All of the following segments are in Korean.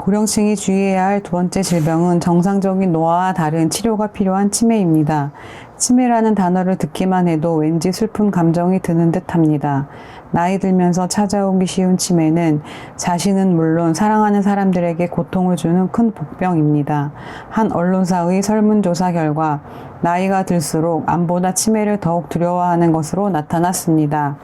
고령층이 주의해야 할 두 번째 질병은 정상적인 노화와 다른 치료가 필요한 치매입니다. 치매라는 단어를 듣기만 해도 왠지 슬픈 감정이 드는 듯합니다. 나이 들면서 찾아오기 쉬운 치매는 자신은 물론 사랑하는 사람들에게 고통을 주는 큰 복병입니다. 한 언론사의 설문조사 결과 나이가 들수록 암보다 치매를 더욱 두려워하는 것으로 나타났습니다.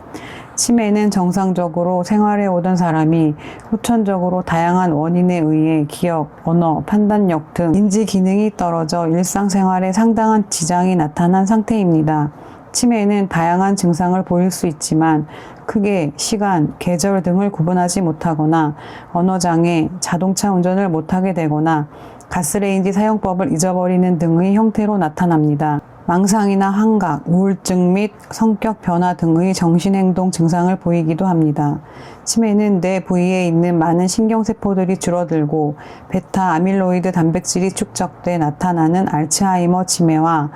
치매는 정상적으로 생활해 오던 사람이 후천적으로 다양한 원인에 의해 기억, 언어, 판단력 등 인지 기능이 떨어져 일상생활에 상당한 지장이 나타난 상태입니다. 치매는 다양한 증상을 보일 수 있지만 크게 시간, 계절 등을 구분하지 못하거나 언어장애, 자동차 운전을 못하게 되거나 가스레인지 사용법을 잊어버리는 등의 형태로 나타납니다. 망상이나 환각, 우울증 및 성격 변화 등의 정신행동 증상을 보이기도 합니다. 치매는 뇌 부위에 있는 많은 신경세포들이 줄어들고 베타 아밀로이드 단백질이 축적돼 나타나는 알츠하이머 치매와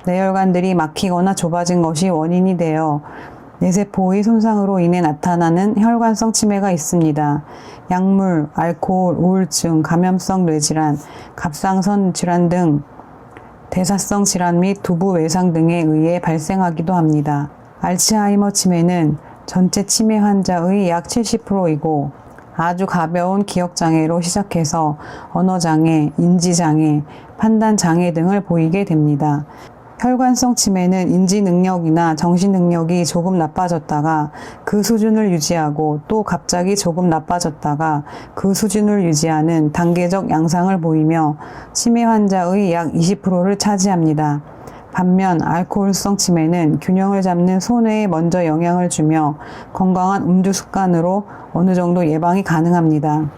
뇌혈관들이 막히거나 좁아진 것이 원인이 되어 뇌세포의 손상으로 인해 나타나는 혈관성 치매가 있습니다. 약물, 알코올, 우울증, 감염성 뇌질환, 갑상선 질환 등 대사성 질환 및 두부 외상 등에 의해 발생하기도 합니다. 알츠하이머 치매는 전체 치매 환자의 약 70%이고 아주 가벼운 기억장애로 시작해서 언어장애, 인지장애, 판단장애 등을 보이게 됩니다. 혈관성 치매는 인지 능력이나 정신 능력이 조금 나빠졌다가 그 수준을 유지하고 또 갑자기 조금 나빠졌다가 그 수준을 유지하는 단계적 양상을 보이며 치매 환자의 약 20%를 차지합니다. 반면 알코올성 치매는 균형을 잡는 소뇌에 먼저 영향을 주며 건강한 음주 습관으로 어느 정도 예방이 가능합니다.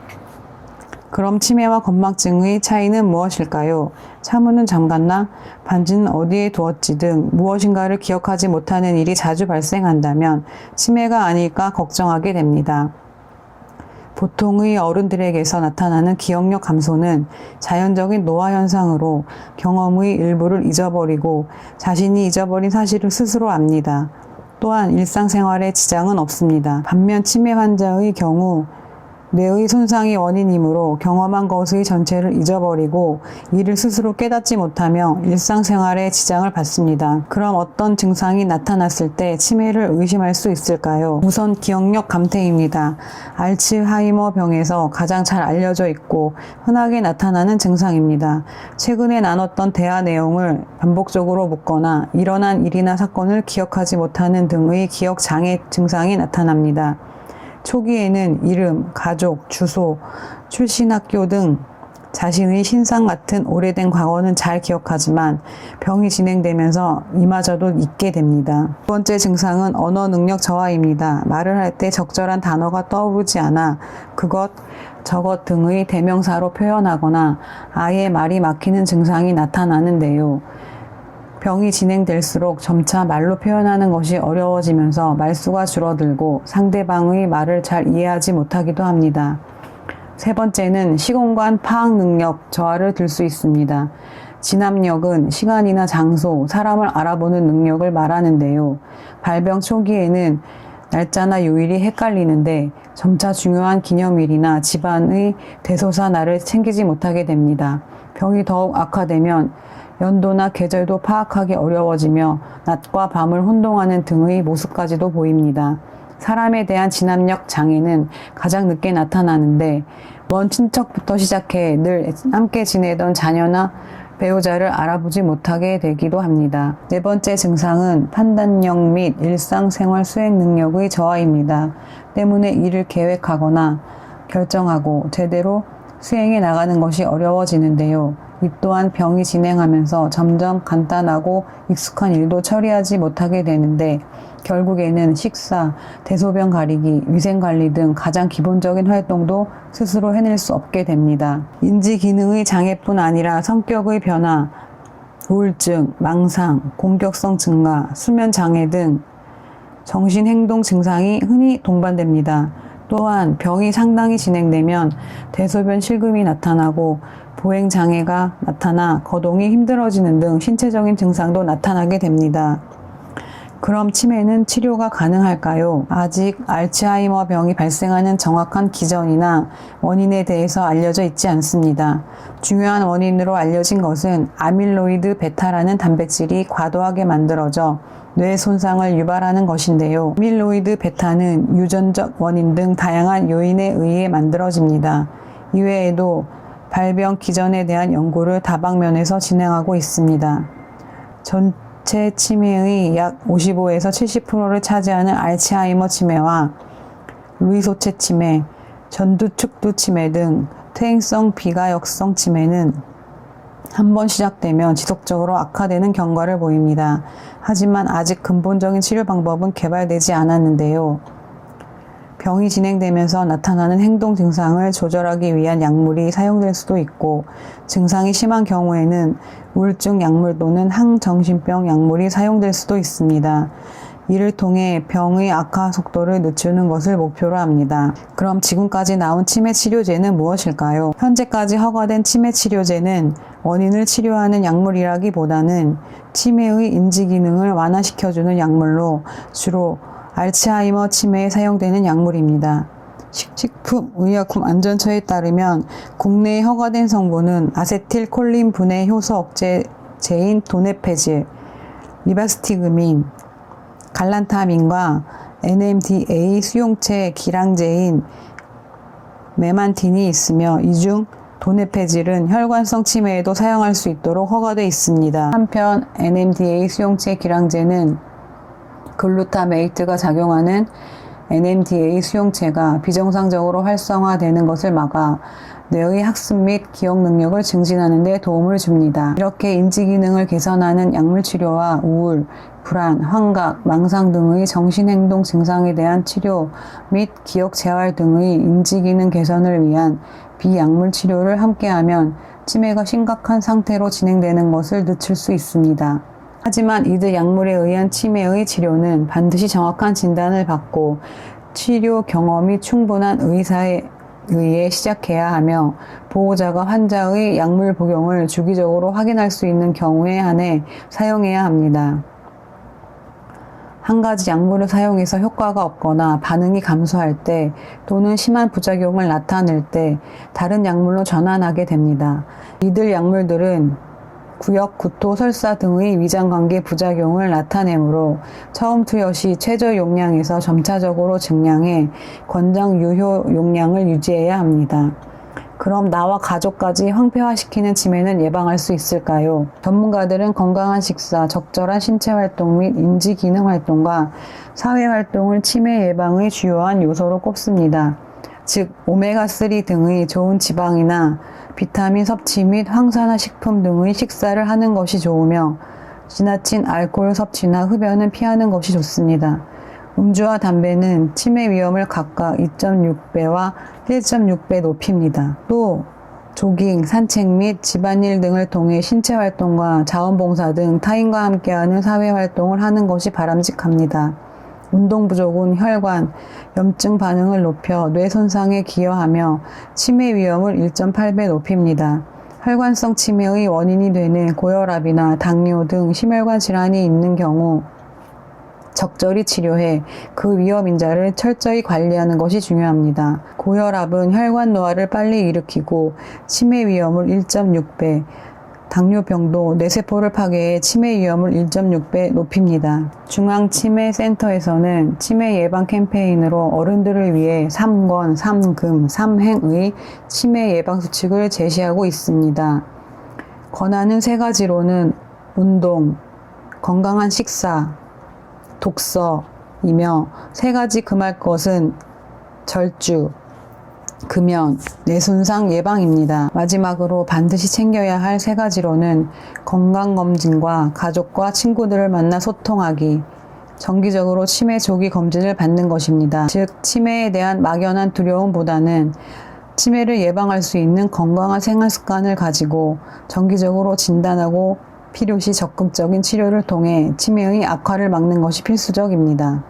그럼 치매와 건망증의 차이는 무엇일까요? 차문은 잠갔나? 반지는 어디에 두었지 등 무엇인가를 기억하지 못하는 일이 자주 발생한다면 치매가 아닐까 걱정하게 됩니다. 보통의 어른들에게서 나타나는 기억력 감소는 자연적인 노화 현상으로 경험의 일부를 잊어버리고 자신이 잊어버린 사실을 스스로 압니다. 또한 일상생활에 지장은 없습니다. 반면 치매 환자의 경우 뇌의 손상이 원인이므로 경험한 것의 전체를 잊어버리고 이를 스스로 깨닫지 못하며 일상생활에 지장을 받습니다. 그럼 어떤 증상이 나타났을 때 치매를 의심할 수 있을까요? 우선 기억력 감퇴입니다. 알츠하이머 병에서 가장 잘 알려져 있고 흔하게 나타나는 증상입니다. 최근에 나눴던 대화 내용을 반복적으로 묻거나 일어난 일이나 사건을 기억하지 못하는 등의 기억 장애 증상이 나타납니다. 초기에는 이름, 가족, 주소, 출신 학교 등 자신의 신상 같은 오래된 과거는 잘 기억하지만 병이 진행되면서 이마저도 잊게 됩니다. 두 번째 증상은 언어 능력 저하입니다. 말을 할 때 적절한 단어가 떠오르지 않아 그것, 저것 등의 대명사로 표현하거나 아예 말이 막히는 증상이 나타나는데요. 병이 진행될수록 점차 말로 표현하는 것이 어려워지면서 말수가 줄어들고 상대방의 말을 잘 이해하지 못하기도 합니다. 세 번째는 시공간 파악 능력 저하를 들 수 있습니다. 진압력은 시간이나 장소, 사람을 알아보는 능력을 말하는데요. 발병 초기에는 날짜나 요일이 헷갈리는데 점차 중요한 기념일이나 집안의 대소사 날을 챙기지 못하게 됩니다. 병이 더욱 악화되면 연도나 계절도 파악하기 어려워지며 낮과 밤을 혼동하는 등의 모습까지도 보입니다. 사람에 대한 진압력 장애는 가장 늦게 나타나는데 먼 친척부터 시작해 늘 함께 지내던 자녀나 배우자를 알아보지 못하게 되기도 합니다. 네 번째 증상은 판단력 및 일상생활 수행 능력의 저하입니다. 때문에 일을 계획하거나 결정하고 제대로 수행해 나가는 것이 어려워지는데요. 이 또한 병이 진행하면서 점점 간단하고 익숙한 일도 처리하지 못하게 되는데 결국에는 식사, 대소변 가리기, 위생관리 등 가장 기본적인 활동도 스스로 해낼 수 없게 됩니다. 인지 기능의 장애뿐 아니라 성격의 변화, 우울증, 망상, 공격성 증가, 수면 장애 등 정신행동 증상이 흔히 동반됩니다. 또한 병이 상당히 진행되면 대소변 실금이 나타나고 보행장애가 나타나 거동이 힘들어지는 등 신체적인 증상도 나타나게 됩니다. 그럼 치매는 치료가 가능할까요? 아직 알츠하이머 병이 발생하는 정확한 기전이나 원인에 대해서 알려져 있지 않습니다. 중요한 원인으로 알려진 것은 아밀로이드 베타라는 단백질이 과도하게 만들어져 뇌 손상을 유발하는 것인데요. 아밀로이드 베타는 유전적 원인 등 다양한 요인에 의해 만들어집니다. 이외에도 발병 기전에 대한 연구를 다방면에서 진행하고 있습니다. 전체 치매의 약 55에서 70%를 차지하는 알츠하이머 치매와 루이소체 치매, 전두축두 치매 등 퇴행성 비가역성 치매는 한번 시작되면 지속적으로 악화되는 경과를 보입니다. 하지만 아직 근본적인 치료 방법은 개발되지 않았는데요. 병이 진행되면서 나타나는 행동 증상을 조절하기 위한 약물이 사용될 수도 있고, 증상이 심한 경우에는 우울증 약물 또는 항정신병 약물이 사용될 수도 있습니다. 이를 통해 병의 악화 속도를 늦추는 것을 목표로 합니다. 그럼 지금까지 나온 치매 치료제는 무엇일까요? 현재까지 허가된 치매 치료제는 원인을 치료하는 약물이라기보다는 치매의 인지 기능을 완화시켜주는 약물로 주로 알츠하이머 치매에 사용되는 약물입니다. 식품의약품안전처에 따르면 국내에 허가된 성분은 아세틸콜린 분해 효소 억제제인 도네페질, 리바스티그민, 갈란타민과 NMDA 수용체 기량제인 메만틴이 있으며, 이 중 도네페질은 혈관성 치매에도 사용할 수 있도록 허가되어 있습니다. 한편 NMDA 수용체 기량제는 글루타메이트가 작용하는 NMDA 수용체가 비정상적으로 활성화되는 것을 막아 뇌의 학습 및 기억 능력을 증진하는 데 도움을 줍니다. 이렇게 인지 기능을 개선하는 약물 치료와 우울, 불안, 환각, 망상 등의 정신행동 증상에 대한 치료 및 기억 재활 등의 인지 기능 개선을 위한 비약물 치료를 함께하면 치매가 심각한 상태로 진행되는 것을 늦출 수 있습니다. 하지만 이들 약물에 의한 치매의 치료는 반드시 정확한 진단을 받고 치료 경험이 충분한 의사에 의해 시작해야 하며, 보호자가 환자의 약물 복용을 주기적으로 확인할 수 있는 경우에 한해 사용해야 합니다. 한 가지 약물을 사용해서 효과가 없거나 반응이 감소할 때, 또는 심한 부작용을 나타낼 때 다른 약물로 전환하게 됩니다. 이들 약물들은 구역, 구토, 설사 등의 위장관계 부작용을 나타내므로 처음 투여 시 최저 용량에서 점차적으로 증량해 권장 유효 용량을 유지해야 합니다. 그럼 나와 가족까지 황폐화시키는 치매는 예방할 수 있을까요? 전문가들은 건강한 식사, 적절한 신체 활동 및 인지 기능 활동과 사회 활동을 치매 예방의 주요한 요소로 꼽습니다. 즉, 오메가3 등의 좋은 지방이나 비타민 섭취 및 항산화 식품 등의 식사를 하는 것이 좋으며, 지나친 알코올 섭취나 흡연은 피하는 것이 좋습니다. 음주와 담배는 치매 위험을 각각 2.6배와 1.6배 높입니다. 또 조깅, 산책 및 집안일 등을 통해 신체 활동과 자원봉사 등 타인과 함께하는 사회활동을 하는 것이 바람직합니다. 운동 부족은 혈관, 염증 반응을 높여 뇌 손상에 기여하며 치매 위험을 1.8배 높입니다. 혈관성 치매의 원인이 되는 고혈압이나 당뇨 등 심혈관 질환이 있는 경우 적절히 치료해 그 위험 인자를 철저히 관리하는 것이 중요합니다. 고혈압은 혈관 노화를 빨리 일으키고 치매 위험을 1.6배, 당뇨병도 뇌세포를 파괴해 치매 위험을 1.6배 높입니다. 중앙치매센터에서는 치매 예방 캠페인으로 어른들을 위해 3권, 3금, 3행의 치매 예방 수칙을 제시하고 있습니다. 권하는 3가지로는 운동, 건강한 식사, 독서이며, 3가지 금할 것은 절주, 금연, 뇌손상 예방입니다. 마지막으로 반드시 챙겨야 할 3가지로는 건강검진과 가족과 친구들을 만나 소통하기, 정기적으로 치매 조기 검진을 받는 것입니다. 즉, 치매에 대한 막연한 두려움보다는 치매를 예방할 수 있는 건강한 생활 습관을 가지고 정기적으로 진단하고 필요시 적극적인 치료를 통해 치매의 악화를 막는 것이 필수적입니다.